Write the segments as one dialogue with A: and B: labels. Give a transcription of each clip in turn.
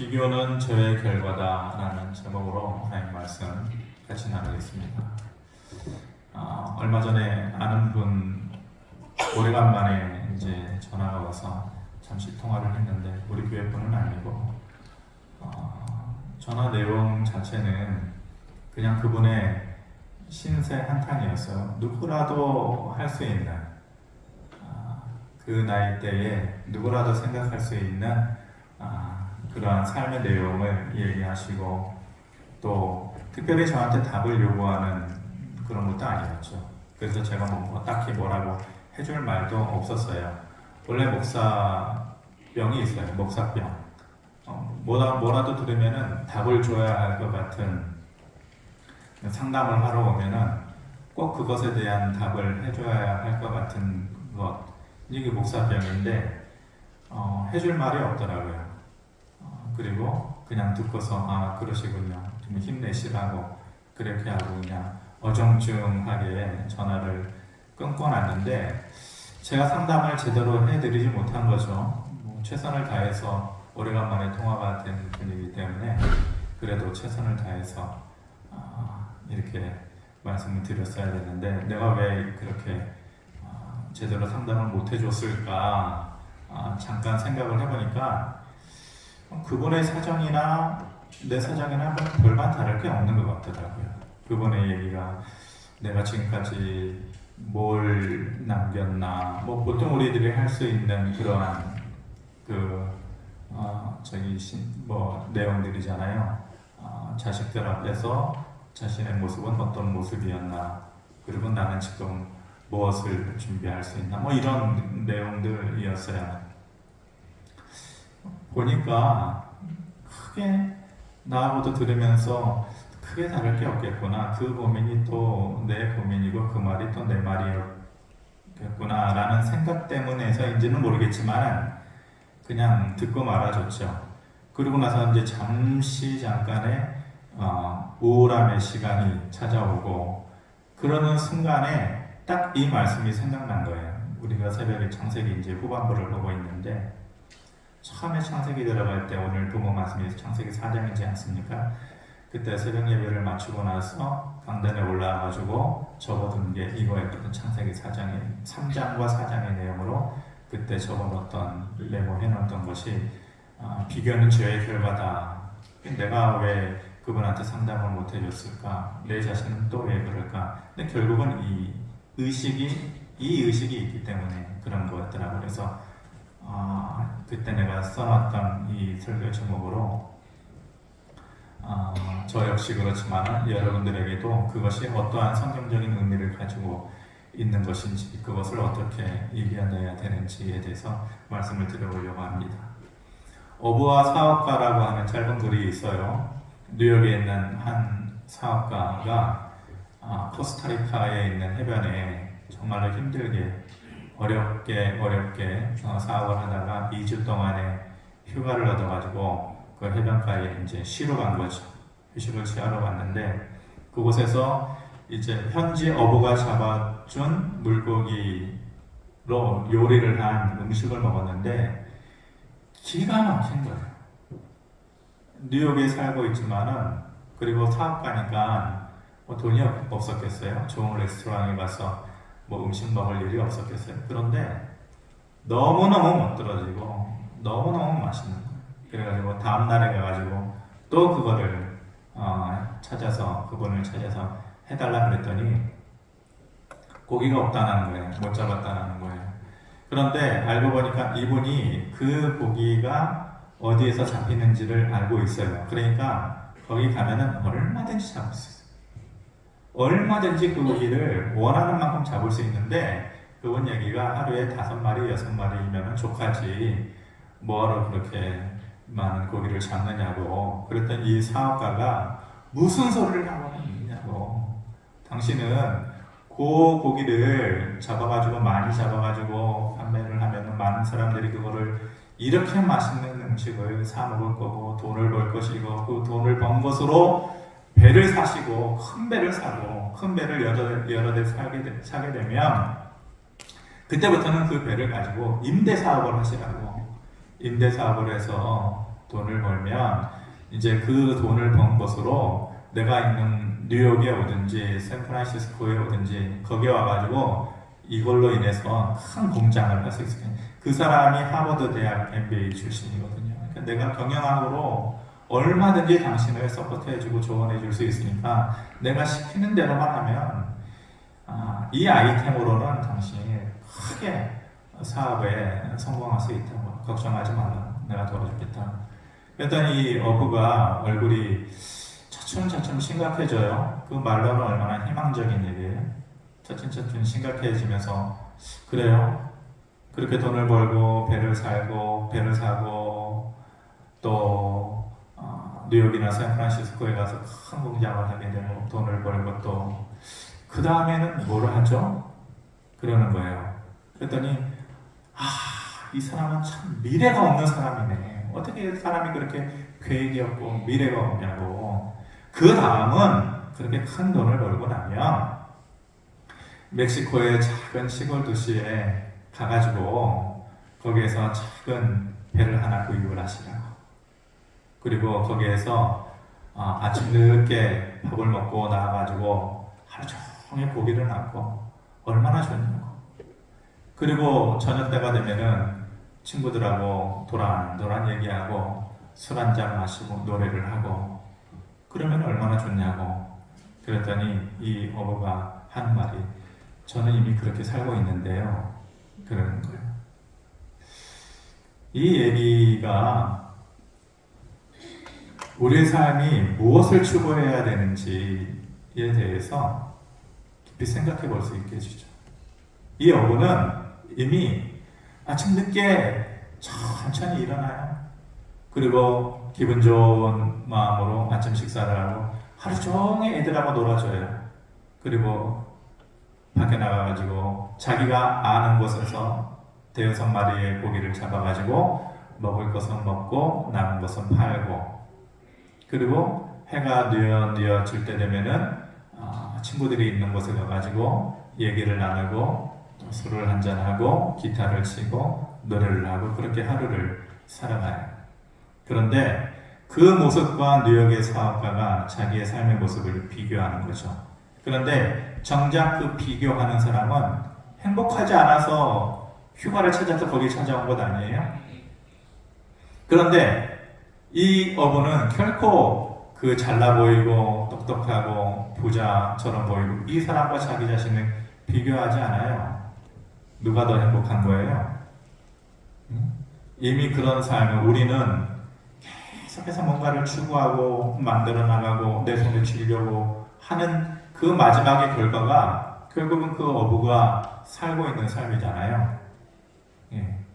A: 비교는 죄의 결과다라는 제목으로 하나님 말씀 같이 나누겠습니다. 얼마 전에 아는 분 오래간만에 이제 전화가 와서 잠시 통화를 했는데 우리 교회 분은 아니고 전화 내용 자체는 그냥 그분의 신세 한탄이었어요. 누구라도 할 수 있는 그 나이대에 누구라도 생각할 수 있는 그러한 삶의 내용을 얘기하시고 또 특별히 저한테 답을 요구하는 그런 것도 아니었죠. 그래서 제가 뭐 딱히 뭐라고 해줄 말도 없었어요. 원래 목사병이 있어요. 목사병. 뭐라도 들으면은 답을 줘야 할 것 같은 상담을 하러 오면은 꼭 그것에 대한 답을 해줘야 할 것 같은 것. 이게 목사병인데 해줄 말이 없더라고요. 그리고 그냥 듣고서 그러시군요. 좀 힘내시라고 그렇게 하고 그냥 어정쩡하게 전화를 끊고 놨는데 제가 상담을 제대로 해드리지 못한 거죠. 최선을 다해서 오래간만에 통화가 된 분이기 때문에 그래도 최선을 다해서 이렇게 말씀을 드렸어야 되는데 내가 왜 그렇게 제대로 상담을 못 해줬을까 잠깐 생각을 해보니까 그분의 사정이나 내 사정이나 별반 다를 게 없는 것 같더라고요. 그분의 얘기가 내가 지금까지 뭘 남겼나 보통 우리들이 할 수 있는 그러한 내용들이잖아요. 자식들 앞에서 자신의 모습은 어떤 모습이었나, 그리고 나는 지금 무엇을 준비할 수 있나, 이런 내용들이었어요. 보니까 크게 나하고도 들으면서 크게 다를 게 없겠구나. 그 고민이 또 내 고민이고 그 말이 또 내 말이었겠구나 라는 생각 때문에서인지는 모르겠지만 그냥 듣고 말아줬죠. 그러고 나서 이제 잠깐의 우울함의 시간이 찾아오고 그러는 순간에 딱 이 말씀이 생각난 거예요. 우리가 새벽에 창세기 이제 후반부를 보고 있는데 처음에 창세기 들어갈 때 오늘 부모 말씀이 창세기 4장이지 않습니까? 그때 새벽 예배를 마치고 나서 강단에 올라와가지고 적어둔 게 이거였거든. 창세기 3장과 4장의 내용으로 그때 적어놓던 메모해놓던 것이 비교는 죄의 결과다. 내가 왜 그분한테 상담을 못 해줬을까? 내 자신은 또 왜 그럴까? 근데 결국은 이 의식이 있기 때문에 그런 거였더라고요. 그래서 그때 내가 써놨던 이 설교 제목으로 저 역시 그렇지만 여러분들에게도 그것이 어떠한 성경적인 의미를 가지고 있는 것인지 그것을 어떻게 이겨내야 되는지에 대해서 말씀을 드려보려고 합니다. 어부와 사업가라고 하는 짧은 글이 있어요. 뉴욕에 있는 한 사업가가 코스타리카에 있는 해변에 정말로 힘들게 어렵게 사업을 하다가 2주 동안의 휴가를 얻어가지고 그 해변가에 이제 쉬러 간 거죠. 휴식을 취하러 갔는데 그곳에서 이제 현지 어부가 잡아준 물고기로 요리를 한 음식을 먹었는데 기가 막힌 거예요. 뉴욕에 살고 있지만은 그리고 사업가니까 돈이 없었겠어요. 좋은 레스토랑에 가서 음식 먹을 일이 없었겠어요. 그런데 너무너무 멋들어지고 너무너무 맛있는 거예요. 그래가지고 다음날에 가가지고 또 그거를 그분을 찾아서 해달라 그랬더니 고기가 없다는 거예요. 못 잡았다는 거예요. 그런데 알고 보니까 이분이 그 고기가 어디에서 잡히는지를 알고 있어요. 그러니까 거기 가면은 얼마든지 잡을 수 있어요. 얼마든지 그 고기를 원하는 만큼 잡을 수 있는데 그분 얘기가 하루에 5마리, 6마리면 족하지 뭐하러 그렇게 많은 고기를 잡느냐고. 그랬더니 이 사업가가 무슨 소리를 하고 있냐고. 당신은 그 고기를 많이 잡아가지고 판매를 하면 많은 사람들이 그거를 이렇게 맛있는 음식을 사 먹을 거고 돈을 벌 것이고 그 돈을 번 것으로 배를 사시고 큰 배를 사고 큰 배를 여러 대 사게 되면 그때부터는 그 배를 가지고 임대 사업을 하시라고. 임대 사업을 해서 돈을 벌면 이제 그 돈을 번 것으로 내가 있는 뉴욕에 오든지 샌프란시스코에 오든지 거기 와가지고 이걸로 인해서 큰 공장을 할 수 있어요. 그 사람이 하버드 대학 MBA 출신이거든요. 그러니까 내가 경영학으로 얼마든지 당신을 서포트해주고 조언해줄 수 있으니까 내가 시키는 대로만 하면 이 아이템으로는 당신이 크게 사업에 성공할 수 있다고 걱정하지 말라. 내가 도와주겠다. 그랬더니 이 어부가 얼굴이 차츰차츰 심각해져요. 그 말로는 얼마나 희망적인 얘기예요. 차츰차츰 심각해지면서 그래요. 그렇게 돈을 벌고 배를 사고 또 뉴욕이나 샌프란시스코에 가서 큰 공장을 하게 되고 돈을 벌고 또 그 다음에는 뭘 하죠? 그러는 거예요. 그랬더니 이 사람은 참 미래가 없는 사람이네. 어떻게 사람이 그렇게 계획이 없고 미래가 없냐고. 그 다음은 그렇게 큰 돈을 벌고 나면 멕시코의 작은 시골 도시에 가가지고 거기에서 작은 배를 하나 구입을 하시라고. 그리고 거기에서 아침 늦게 밥을 먹고 나와가지고 하루 종일 고기를 낚고 얼마나 좋냐고. 그리고 저녁 때가 되면은 친구들하고 도란도란 얘기하고 술 한잔 마시고 노래를 하고 그러면 얼마나 좋냐고. 그랬더니 이 어부가 하는 말이 저는 이미 그렇게 살고 있는데요. 그러는 거예요. 이 얘기가 우리의 삶이 무엇을 추구해야 되는지에 대해서 깊이 생각해 볼 수 있게 해주죠. 이 어부는 이미 아침 늦게 천천히 일어나요. 그리고 기분 좋은 마음으로 아침 식사를 하고 하루 종일 애들하고 놀아줘요. 그리고 밖에 나가가지고 자기가 아는 곳에서 대여섯 마리의 고기를 잡아가지고 먹을 것은 먹고 남은 것은 팔고 그리고 해가 뉘어질 때 되면은 친구들이 있는 곳에 가가지고 얘기를 나누고 술을 한잔하고 기타를 치고 노래를 하고 그렇게 하루를 살아가요. 그런데 그 모습과 뉴욕의 사업가가 자기의 삶의 모습을 비교하는 거죠. 그런데 정작 그 비교하는 사람은 행복하지 않아서 휴가를 찾아서 거기 찾아온 것 아니에요? 그런데 이 어부는 결코 그 잘나 보이고 똑똑하고 부자처럼 보이고 이 사람과 자기 자신을 비교하지 않아요. 누가 더 행복한 거예요? 이미 그런 삶을 우리는 계속해서 뭔가를 추구하고 만들어 나가고 내 손에 쥐려고 하는 그 마지막의 결과가 결국은 그 어부가 살고 있는 삶이잖아요.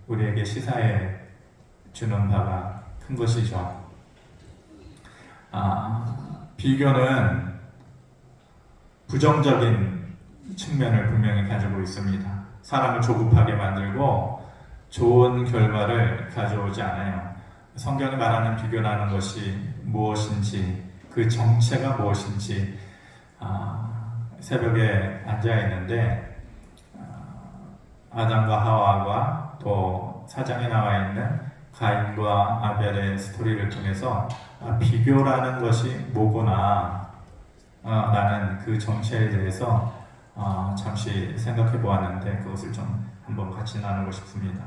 A: 우리에게 시사해 주는 바가 큰 것이죠. 비교는 부정적인 측면을 분명히 가지고 있습니다. 사람을 조급하게 만들고 좋은 결과를 가져오지 않아요. 성경이 말하는 비교라는 것이 무엇인지 그 정체가 무엇인지 새벽에 앉아 있는데 아담과 하와가 또 사장에 나와 있는 가인과 아벨의 스토리를 통해서 비교라는 것이 뭐구나 라는 그 정체에 대해서 잠시 생각해 보았는데 그것을 좀 한번 같이 나누고 싶습니다.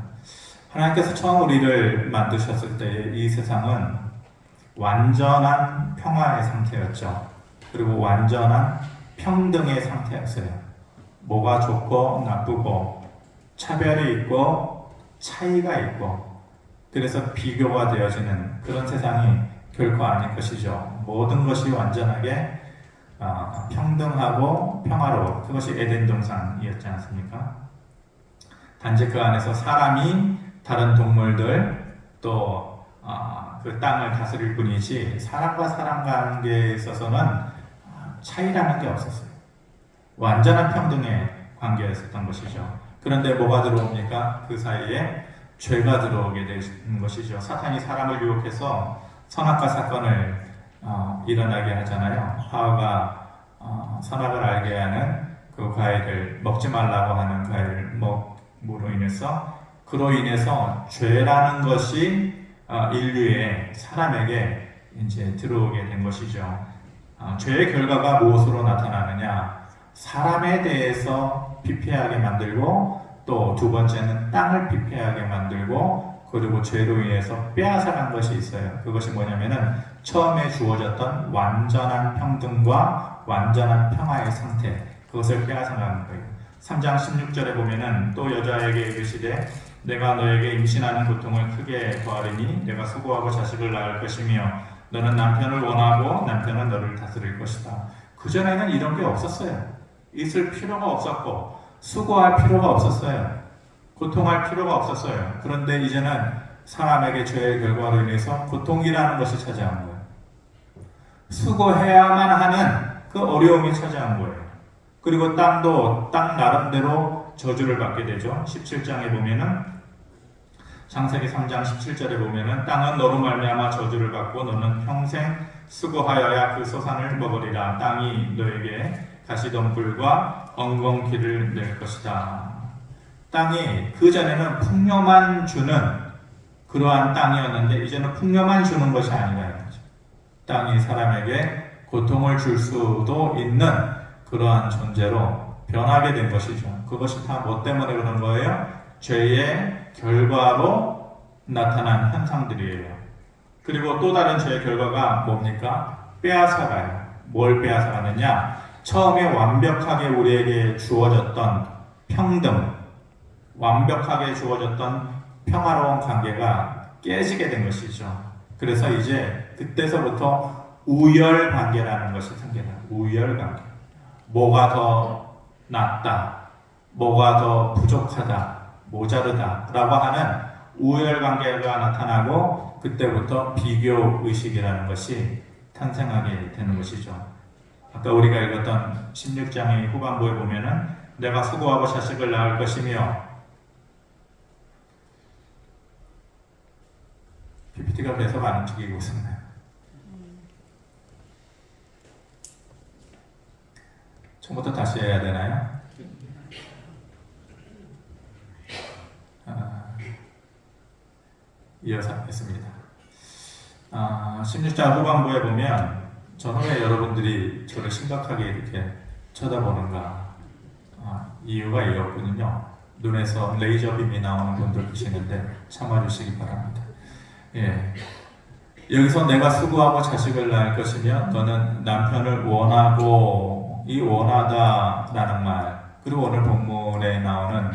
A: 하나님께서 처음 우리를 만드셨을 때 이 세상은 완전한 평화의 상태였죠. 그리고 완전한 평등의 상태였어요. 뭐가 좋고 나쁘고 차별이 있고 차이가 있고 그래서 비교가 되어지는 그런 세상이 결코 아닐 것이죠. 모든 것이 완전하게 평등하고 평화로워 그것이 에덴 동산이었지 않습니까? 단지 그 안에서 사람이 다른 동물들 또 그 땅을 다스릴 뿐이지 사람과 사람 관계에 있어서는 차이라는 게 없었어요. 완전한 평등의 관계였었던 것이죠. 그런데 뭐가 들어옵니까? 그 사이에 죄가 들어오게 되는 것이죠. 사탄이 사람을 유혹해서 선악과 사건을 일어나게 하잖아요. 하와가 선악을 알게 하는 그 과일을 먹지 말라고 하는 과일을 먹음으로 인해서 그로 인해서 죄라는 것이 인류의 사람에게 이제 들어오게 된 것이죠. 죄의 결과가 무엇으로 나타나느냐? 사람에 대해서 피폐하게 만들고, 또 두 번째는 땅을 피폐하게 만들고, 그리고 죄로 인해서 빼앗아간 것이 있어요. 그것이 뭐냐면은 처음에 주어졌던 완전한 평등과 완전한 평화의 상태, 그것을 빼앗아간 거예요. 3장 16절에 보면은 또 여자에게 이르시되 내가 너에게 임신하는 고통을 크게 더하리니 내가 수고하고 자식을 낳을 것이며 너는 남편을 원하고 남편은 너를 다스릴 것이다. 그전에는 이런 게 없었어요. 있을 필요가 없었고 수고할 필요가 없었어요. 고통할 필요가 없었어요. 그런데 이제는 사람에게 죄의 결과로 인해서 고통이라는 것이 찾아온 거예요. 수고해야만 하는 그 어려움이 찾아온 거예요. 그리고 땅도 땅 나름대로 저주를 받게 되죠. 17장에 보면은, 창세기 3장 17절에 보면은 땅은 너로 말미암아 저주를 받고 너는 평생 수고하여야 그 소산을 먹으리라. 땅이 너에게 가시덤불과 엉겅퀴를 낼 것이다. 땅이 그전에는 풍요만 주는 그러한 땅이었는데 이제는 풍요만 주는 것이 아니라는 거죠. 땅이 사람에게 고통을 줄 수도 있는 그러한 존재로 변하게 된 것이죠. 그것이 다 뭐 때문에 그런 거예요? 죄의 결과로 나타난 현상들이에요. 그리고 또 다른 죄의 결과가 뭡니까? 빼앗아가요. 뭘 빼앗아가느냐? 처음에 완벽하게 우리에게 주어졌던 평등, 완벽하게 주어졌던 평화로운 관계가 깨지게 된 것이죠. 그래서 이제 그때서부터 우열 관계라는 것이 생겨나요. 우열 관계. 뭐가 더 낫다, 뭐가 더 부족하다, 모자르다 라고 하는 우열 관계가 나타나고 그때부터 비교 의식이라는 것이 탄생하게 되는 것이죠. 아까 우리가 읽었던 16장의 후반부에 보면은 내가 수고하고 자식을 낳을 것이며, PPT가 계속 안 움직이고 있었나요? 처음부터 다시 해야 되나요? 이어서 하겠습니다. 16장 후반부에 보면 저는 왜 여러분들이 저를 심각하게 이렇게 쳐다보는가? 이유가 이었거든요. 눈에서 레이저 빔이 나오는 분들 계시는데 참아주시기 바랍니다. 예. 여기서 내가 수고하고 자식을 낳을 것이며 너는 남편을 원하고, 이 원하다라는 말, 그리고 오늘 본문에 나오는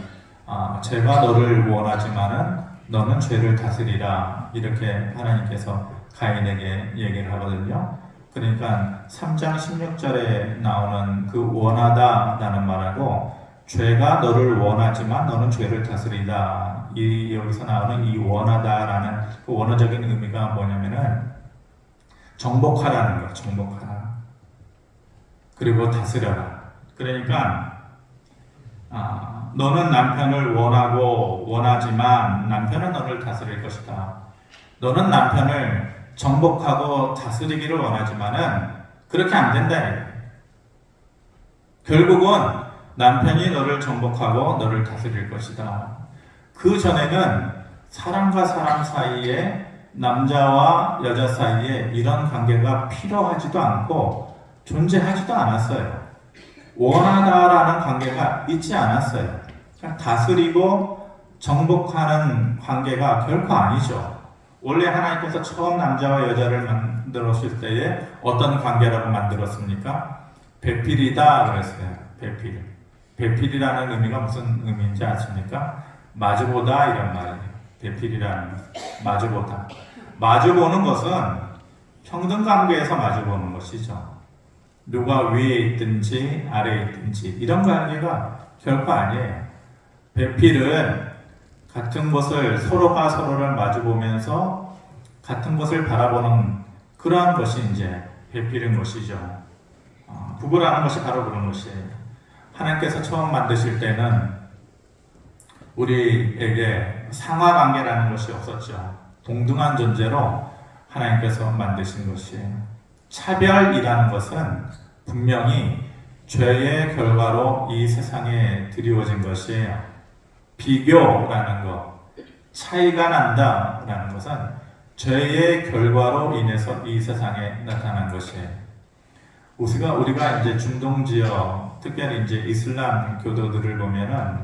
A: 제가 너를 원하지만은 너는 죄를 다스리라, 이렇게 하나님께서 가인에게 얘기를 하거든요. 그러니까 3장 16절에 나오는 그 원하다라는 말하고 죄가 너를 원하지만 너는 죄를 다스리다, 여기서 나오는 이 원하다라는 그 원어적인 의미가 뭐냐면은 정복하라는 거예요. 정복하라. 그리고 다스려라. 그러니까 너는 남편을 원하고 원하지만 남편은 너를 다스릴 것이다. 너는 남편을 정복하고 다스리기를 원하지만은 그렇게 안 된다. 결국은 남편이 너를 정복하고 너를 다스릴 것이다. 그 전에는 사람과 사람 사이에, 남자와 여자 사이에 이런 관계가 필요하지도 않고 존재하지도 않았어요. 원하다라는 관계가 있지 않았어요. 그냥 다스리고 정복하는 관계가 결코 아니죠. 원래 하나님께서 처음 남자와 여자를 만들었을 때에 어떤 관계라고 만들었습니까? 배필이다 그랬어요. 배필. 배필이라는 의미가 무슨 의미인지 아십니까? 마주보다 이런 말이에요. 배필이라는 마주보다. 마주보는 것은 평등 관계에서 마주보는 것이죠. 누가 위에 있든지 아래에 있든지 이런 관계가 결코 아니에요. 배필은 같은 것을, 서로가 서로를 마주보면서 같은 것을 바라보는 그러한 것이 이제 배필인 것이죠. 부부라는 것이 바로 그런 것이에요. 하나님께서 처음 만드실 때는 우리에게 상하관계라는 것이 없었죠. 동등한 존재로 하나님께서 만드신 것이에요. 차별이라는 것은 분명히 죄의 결과로 이 세상에 드리워진 것이에요. 비교라는 것, 차이가 난다라는 것은 죄의 결과로 인해서 이 세상에 나타난 것이에요. 우리가 이제 중동 지역, 특별히 이제 이슬람 교도들을 보면은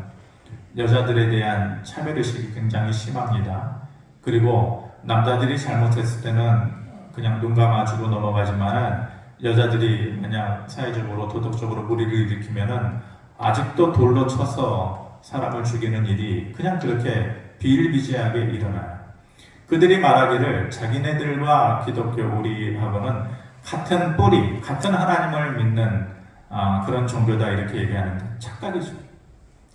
A: 여자들에 대한 차별의식이 굉장히 심합니다. 그리고 남자들이 잘못했을 때는 그냥 눈 감아주고 넘어가지만은 여자들이 만약 사회적으로 도덕적으로 무리를 일으키면은 아직도 돌로 쳐서 사람을 죽이는 일이 그냥 그렇게 비일비재하게 일어나요. 그들이 말하기를 자기네들과 기독교 우리하고는 같은 뿌리, 같은 하나님을 믿는 그런 종교다 이렇게 얘기하는 착각이죠.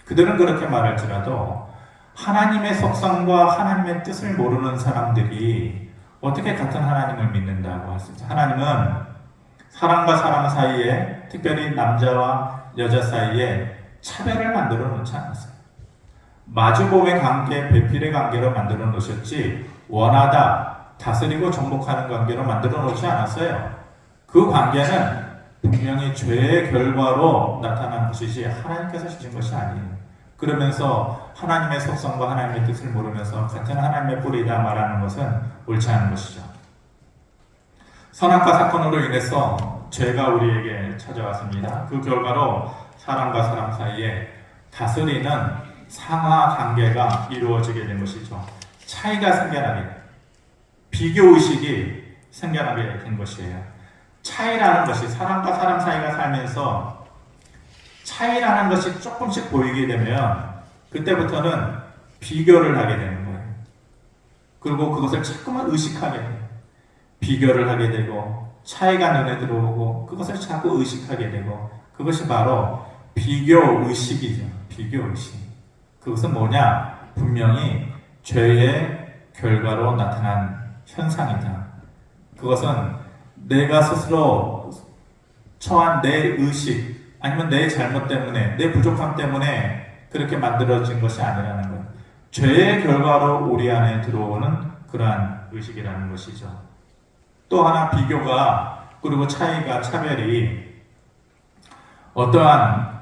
A: 그들은 그렇게 말할지라도 하나님의 속성과 하나님의 뜻을 모르는 사람들이 어떻게 같은 하나님을 믿는다고 할 수 있어요? 하나님은 사람과 사람 사이에, 특별히 남자와 여자 사이에 차별을 만들어 놓지 않았어요. 마주보의 관계, 배필의 관계로 만들어 놓으셨지 원하다, 다스리고 정복하는 관계로 만들어 놓지 않았어요. 그 관계는 분명히 죄의 결과로 나타난 것이지 하나님께서 주신 것이 아니에요. 그러면서 하나님의 속성과 하나님의 뜻을 모르면서 같은 하나님의 뿌리다 말하는 것은 옳지 않은 것이죠. 선악과 사건으로 인해서 죄가 우리에게 찾아왔습니다. 그 결과로 사람과 사람 사이에 다스리는 상하 관계가 이루어지게 된 것이죠. 차이가 생겨나게, 비교의식이 생겨나게 된 것이에요. 차이라는 것이 사람과 사람 사이가 살면서 차이라는 것이 조금씩 보이게 되면 그때부터는 비교를 하게 되는 거예요. 그리고 그것을 자꾸만 의식하게 돼요. 비교를 하게 되고 차이가 눈에 들어오고 그것을 자꾸 의식하게 되고 그것이 바로 비교의식이죠. 비교의식. 그것은 뭐냐? 분명히 죄의 결과로 나타난 현상이다. 그것은 내가 스스로 처한 내 의식 아니면 내 잘못 때문에 내 부족함 때문에 그렇게 만들어진 것이 아니라는 것. 죄의 결과로 우리 안에 들어오는 그러한 의식이라는 것이죠. 또 하나 비교가 그리고 차이가 차별이 어떠한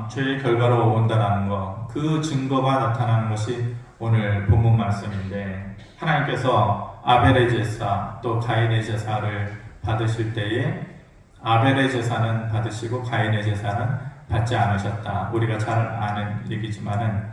A: 죄의 결과로 온다는 것, 그 증거가 나타나는 것이 오늘 본문 말씀인데 하나님께서 아벨의 제사 또 가인의 제사를 받으실 때에 아벨의 제사는 받으시고 가인의 제사는 받지 않으셨다. 우리가 잘 아는 얘기지만은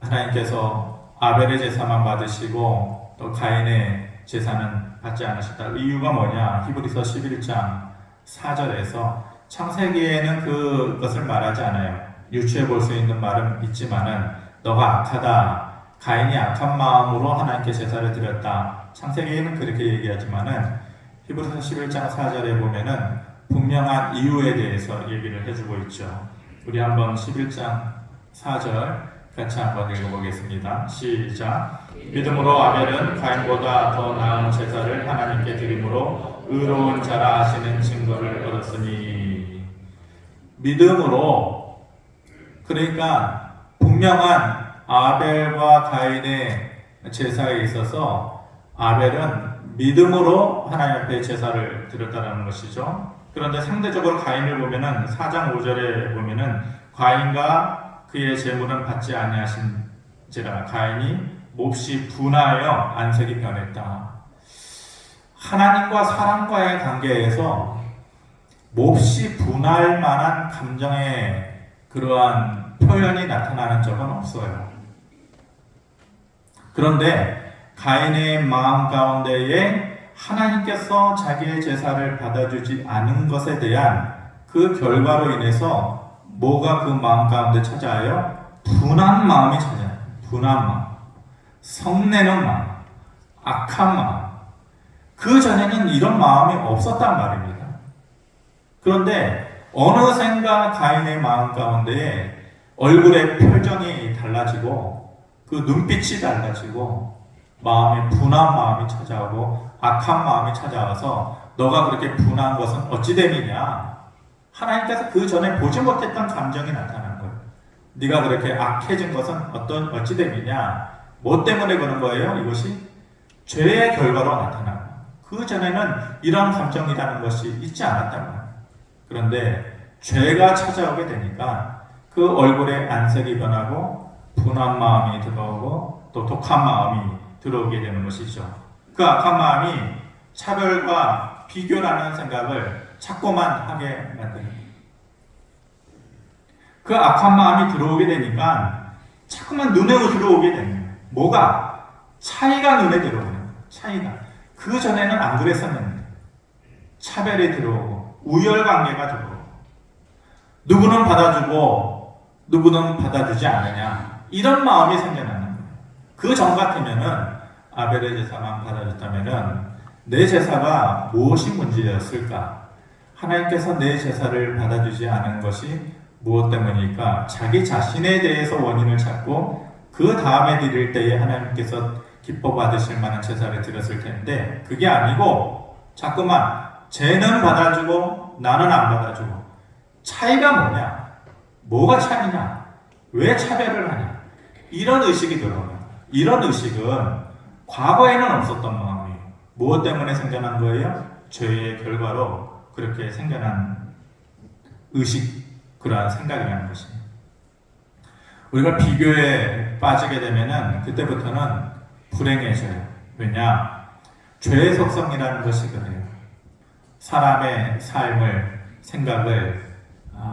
A: 하나님께서 아벨의 제사만 받으시고 또 가인의 제사는 받지 않으셨다. 이유가 뭐냐? 히브리서 11장 4절에서 창세기에는 그것을 말하지 않아요. 유추해 볼 수 있는 말은 있지만은 너가 악하다. 가인이 악한 마음으로 하나님께 제사를 드렸다. 창세기에는 그렇게 얘기하지만은 히브리서 11장 4절에 보면은 분명한 이유에 대해서 얘기를 해주고 있죠. 우리 한번 11장 4절 같이 한번 읽어보겠습니다. 시작. 믿음으로 아벨은 가인보다 더 나은 제사를 하나님께 드림으로 의로운 자라 하시는 증거를 얻었으니. 믿음으로, 그러니까 분명한 아벨과 가인의 제사에 있어서 아벨은 믿음으로 하나님 앞에 제사를 드렸다는 것이죠. 그런데 상대적으로 가인을 보면은 4장 5절에 보면은 가인과 그의 재물은 받지 아니하신지라 가인이 몹시 분하여 안색이 변했다. 하나님과 사람과의 관계에서 몹시 분할 만한 감정의 그러한 표현이 나타나는 적은 없어요. 그런데 가인의 마음 가운데에 하나님께서 자기의 제사를 받아주지 않은 것에 대한 그 결과로 인해서 뭐가 그 마음 가운데 찾아와요? 분한 마음이 찾아와요. 분한 마음, 성내는 마음, 악한 마음. 그 전에는 이런 마음이 없었단 말입니다. 그런데 어느샌가 가인의 마음 가운데에 얼굴의 표정이 달라지고 그 눈빛이 달라지고 마음에 분한 마음이 찾아오고 악한 마음이 찾아와서 너가 그렇게 분한 것은 어찌 됨이냐? 하나님께서 그 전에 보지 못했던 감정이 나타난 거예요. 네가 그렇게 악해진 것은 어찌 됨이냐? 뭐 때문에 그런 거예요? 이것이 죄의 결과로 나타나고 그 전에는 이런 감정이라는 것이 있지 않았단 말이에요. 그런데 죄가 찾아오게 되니까 그 얼굴에 안색이 변하고 분한 마음이 들어오고 또 독한 마음이 들어오게 되는 것이죠. 그 악한 마음이 차별과 비교라는 생각을 자꾸만 하게 만듭니다. 그 악한 마음이 들어오게 되니까 자꾸만 눈에 들어오게 됩니다. 뭐가? 차이가 눈에 들어오는 거예요. 차이가. 그 전에는 안 그랬었는데 차별이 들어오고 우열관계가 들어오고 누구는 받아주고 누구는 받아주지 않느냐 이런 마음이 생겨나는 거예요. 그 전 같으면은 아벨의 제사만 받아줬다면은 내 제사가 무엇이 문제였을까? 하나님께서 내 제사를 받아주지 않은 것이 무엇 때문일까? 자기 자신에 대해서 원인을 찾고 그 다음에 드릴 때에 하나님께서 기뻐 받으실 만한 제사를 드렸을 텐데 그게 아니고 자꾸만 쟤는 받아주고 나는 안 받아주고 차이가 뭐냐? 뭐가 차이냐? 왜 차별을 하냐? 이런 의식이 들어오는 거예요. 이런 의식은 과거에는 없었던 마음이에요. 무엇 때문에 생겨난 거예요? 죄의 결과로 그렇게 생겨난 의식, 그러한 생각이라는 것입니다. 우리가 비교에 빠지게 되면은 그때부터는 불행해져요. 왜냐? 죄의 속성이라는 것이 그래요. 사람의 삶을, 생각을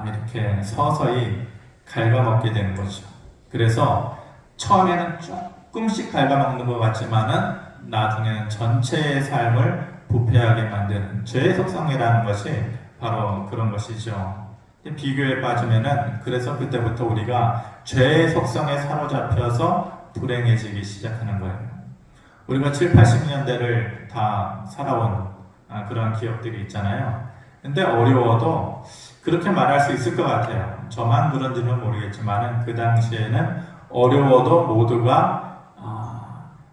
A: 이렇게 서서히 갉아먹게 되는 거죠. 그래서 처음에는 조금씩 갉아먹는 것 같지만은 나중에는 전체의 삶을 부패하게 만드는 죄의 속성이라는 것이 바로 그런 것이죠. 비교에 빠지면은 그래서 그때부터 우리가 죄의 속성에 사로잡혀서 불행해지기 시작하는 거예요. 우리가 7, 80년대를 다 살아온 그런 기억들이 있잖아요. 근데 어려워도 그렇게 말할 수 있을 것 같아요. 저만 그런지는 모르겠지만 그 당시에는 어려워도 모두가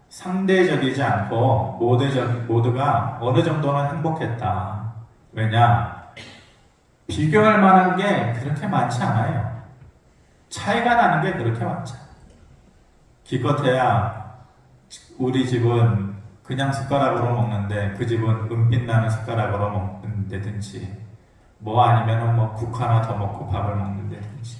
A: 상대적이지 않고 모두가 어느 정도는 행복했다. 왜냐? 비교할 만한 게 그렇게 많지 않아요. 차이가 나는 게 그렇게 많지 않아요. 기껏해야 우리 집은 그냥 숟가락으로 먹는데 그 집은 은빛 나는 숟가락으로 먹는다든지 뭐 아니면은 뭐 국 하나 더 먹고 밥을 먹는다든지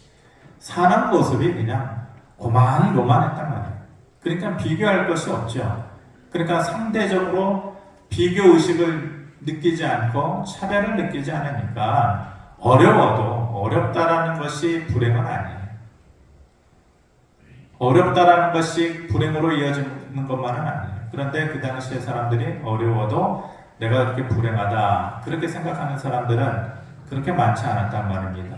A: 사는 모습이 그냥 고만고만했단 말이에요. 그러니까 비교할 것이 없죠. 그러니까 상대적으로 비교 의식을 느끼지 않고 차별을 느끼지 않으니까 어려워도 어렵다라는 것이 불행은 아니에요. 어렵다라는 것이 불행으로 이어지는 것만은 아니에요. 그런데 그 당시에 사람들이 어려워도 내가 그렇게 불행하다 그렇게 생각하는 사람들은 그렇게 많지 않았단 말입니다.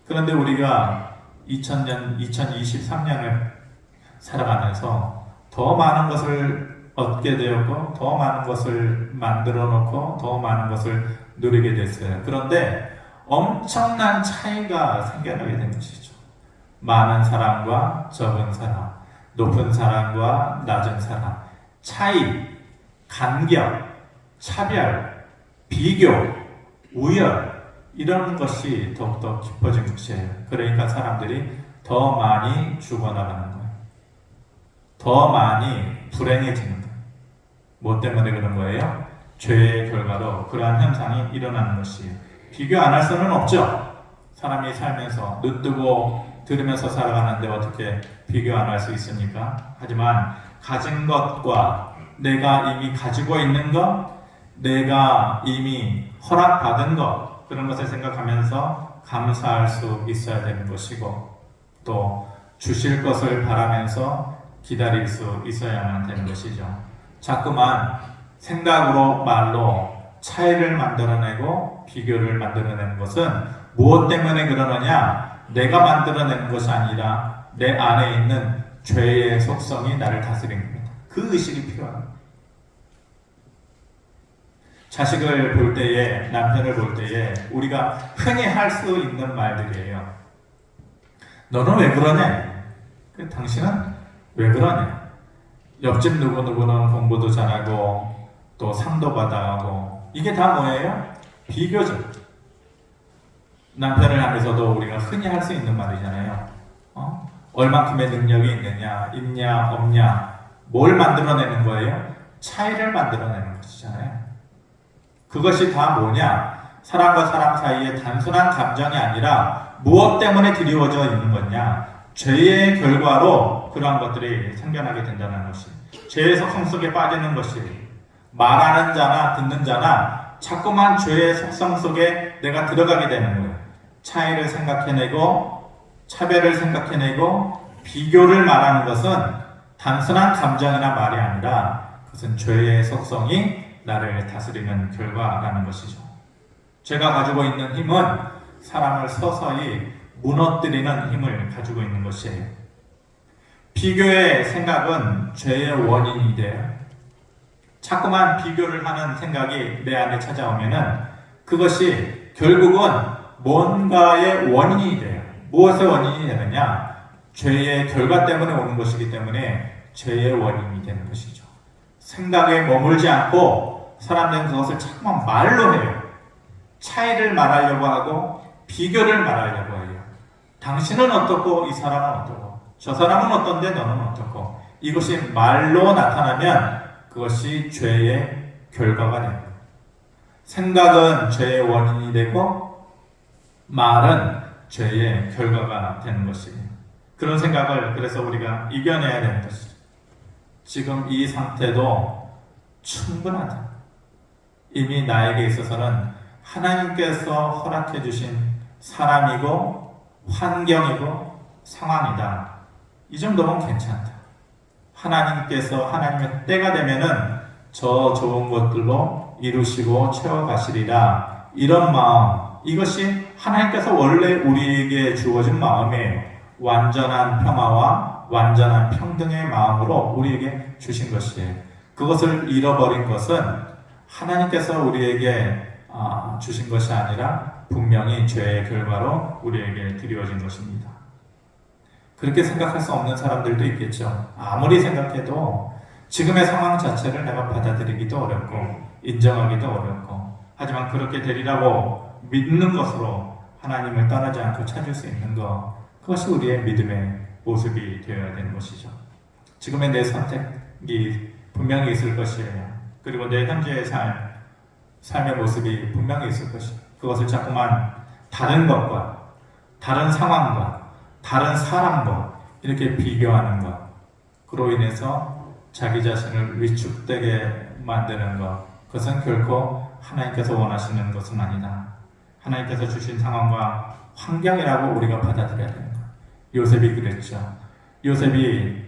A: 그런데 우리가 2023년을 살아가면서 더 많은 것을 얻게 되었고 더 많은 것을 만들어 놓고 더 많은 것을 누리게 됐어요. 그런데 엄청난 차이가 생겨나게 된 것이죠. 많은 사람과 적은 사람, 높은 사람과 낮은 사람, 차이, 간격, 차별, 비교, 우열 이런 것이 더욱더 깊어진 것이에요. 그러니까 사람들이 더 많이 죽어나가는 거예요. 더 많이 불행해지는 거예요. 뭐 때문에 그런 거예요? 죄의 결과로 그러한 현상이 일어나는 것이에요. 비교 안 할 수는 없죠. 사람이 살면서 눈뜨고 들으면서 살아가는데 어떻게 비교 안 할 수 있습니까? 하지만 가진 것과 내가 이미 가지고 있는 것, 내가 이미 허락받은 것 그런 것을 생각하면서 감사할 수 있어야 되는 것이고 또 주실 것을 바라면서 기다릴 수 있어야만 되는 것이죠. 자꾸만 생각으로 말로 차이를 만들어내고 비교를 만들어내는 것은 무엇 때문에 그러느냐? 내가 만들어내는 것이 아니라 내 안에 있는 죄의 속성이 나를 다스리는 겁니다. 그 의식이 필요합니다. 자식을 볼 때에, 남편을 볼 때에 우리가 흔히 할 수 있는 말들이에요. 너는 왜 그러냐? 당신은 왜 그러냐? 옆집 누구누구는 공부도 잘하고 또 상도 받아가고 이게 다 뭐예요? 비교죠. 남편을 향해서도 우리가 흔히 할 수 있는 말이잖아요. 얼만큼의 능력이 있냐, 없냐, 뭘 만들어내는 거예요? 차이를 만들어내는 것이잖아요. 그것이 다 뭐냐? 사람과 사람 사이에 단순한 감정이 아니라 무엇 때문에 드리워져 있는 거냐? 죄의 결과로 그러한 것들이 생겨나게 된다는 것이, 죄의 속성 속에 빠지는 것이, 말하는 자나 듣는 자나 자꾸만 죄의 속성 속에 내가 들어가게 되는 거예요. 차이를 생각해내고 차별을 생각해내고 비교를 말하는 것은 단순한 감정이나 말이 아니라 그것은 죄의 속성이 나를 다스리는 결과라는 것이죠. 죄가 가지고 있는 힘은 사람을 서서히 무너뜨리는 힘을 가지고 있는 것이에요. 비교의 생각은 죄의 원인이 돼요. 자꾸만 비교를 하는 생각이 내 안에 찾아오면은 그것이 결국은 뭔가의 원인이 돼요. 무엇의 원인이 되느냐? 죄의 결과 때문에 오는 것이기 때문에 죄의 원인이 되는 것이죠. 생각에 머물지 않고 사람들은 그것을 자꾸만 말로 해요. 차이를 말하려고 하고 비교를 말하려고 해요. 당신은 어떻고 이 사람은 어떻고 저 사람은 어떤데 너는 어떻고, 이것이 말로 나타나면 그것이 죄의 결과가 됩니다. 생각은 죄의 원인이 되고 말은 죄의 결과가 되는 것이에요. 그런 생각을 그래서 우리가 이겨내야 되는 것이죠. 지금 이 상태도 충분하다. 이미 나에게 있어서는 하나님께서 허락해 주신 사람이고 환경이고 상황이다. 이 정도면 괜찮다. 하나님께서 하나님의 때가 되면은 저 좋은 것들로 이루시고 채워가시리라. 이런 마음, 이것이 하나님께서 원래 우리에게 주어진 마음이에요. 완전한 평화와 완전한 평등의 마음으로 우리에게 주신 것이에요. 그것을 잃어버린 것은 하나님께서 우리에게 주신 것이 아니라 분명히 죄의 결과로 우리에게 드리워진 것입니다. 그렇게 생각할 수 없는 사람들도 있겠죠. 아무리 생각해도 지금의 상황 자체를 내가 받아들이기도 어렵고 인정하기도 어렵고, 하지만 그렇게 되리라고 믿는 것으로 하나님을 떠나지 않고 찾을 수 있는 것, 그것이 우리의 믿음의 모습이 되어야 되는 것이죠. 지금의 내 선택이 분명히 있을 것이에요. 그리고 내 현재의 삶의 모습이 분명히 있을 것이에요. 그것을 자꾸만 다른 것과 다른 상황과 다른 사람과 이렇게 비교하는 것, 그로 인해서 자기 자신을 위축되게 만드는 것, 그것은 결코 하나님께서 원하시는 것은 아니다. 하나님께서 주신 상황과 환경이라고 우리가 받아들여야 되는 것. 요셉이 그랬죠. 요셉이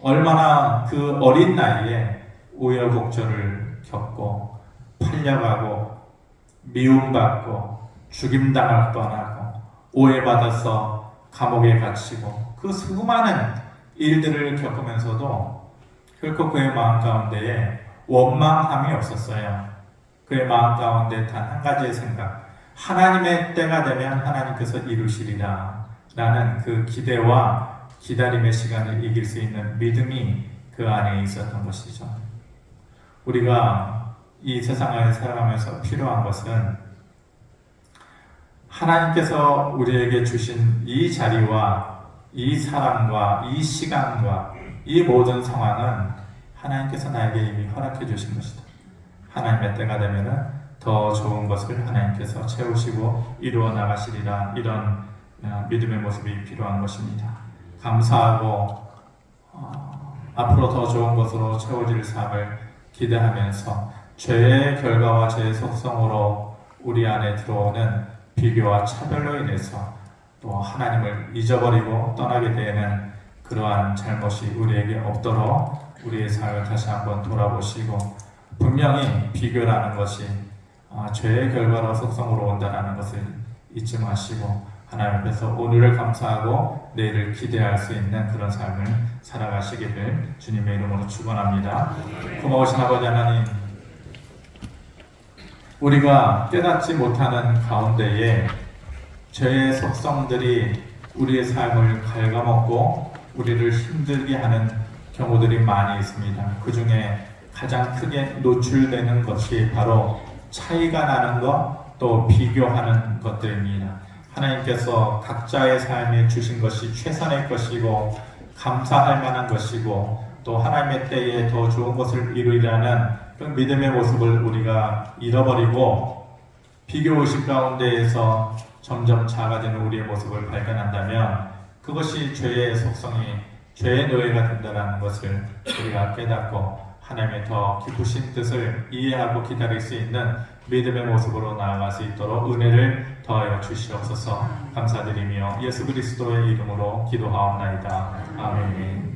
A: 얼마나 그 어린 나이에 우여곡절을 겪고 팔려가고 미움받고 죽임당할 뻔하고 오해받아서 감옥에 갇히고 그 수많은 일들을 겪으면서도 결코 그의 마음 가운데에 원망함이 없었어요. 그의 마음 가운데 단 한 가지의 생각, 하나님의 때가 되면 하나님께서 이루시리라 라는 그 기대와 기다림의 시간을 이길 수 있는 믿음이 그 안에 있었던 것이죠. 우리가 이 세상을 살아가면서 필요한 것은 하나님께서 우리에게 주신 이 자리와 이 사람과 이 시간과 이 모든 상황은 하나님께서 나에게 이미 허락해 주신 것이다. 하나님의 때가 되면은 더 좋은 것을 하나님께서 채우시고 이루어 나가시리라. 이런 믿음의 모습이 필요한 것입니다. 감사하고 앞으로 더 좋은 것으로 채워질 삶을 기대하면서 죄의 결과와 죄의 속성으로 우리 안에 들어오는 비교와 차별로 인해서 또 하나님을 잊어버리고 떠나게 되는 그러한 잘못이 우리에게 없도록 우리의 삶을 다시 한번 돌아보시고, 분명히 비교라는 것이 죄의 결과로 속성으로 온다는 것을 잊지 마시고 하나님 앞에서 오늘을 감사하고 내일을 기대할 수 있는 그런 삶을 살아가시기를 주님의 이름으로 축원합니다. 고마우신 아버지 하나님, 우리가 깨닫지 못하는 가운데에 죄의 속성들이 우리의 삶을 갉아먹고 우리를 힘들게 하는 경우들이 많이 있습니다. 그 중에 가장 크게 노출되는 것이 바로 차이가 나는 것, 또 비교하는 것들입니다. 하나님께서 각자의 삶에 주신 것이 최선의 것이고 감사할 만한 것이고 또 하나님의 때에 더 좋은 것을 이루리라는 그 믿음의 모습을 우리가 잃어버리고 비교의식 가운데에서 점점 작아지는 우리의 모습을 발견한다면 그것이 죄의 속성이 죄의 노예가 된다는 것을 우리가 깨닫고 하나님의 더 기쁘신 뜻을 이해하고 기다릴 수 있는 믿음의 모습으로 나아갈 수 있도록 은혜를 더하여 주시옵소서. 감사드리며 예수 그리스도의 이름으로 기도하옵나이다. 아멘.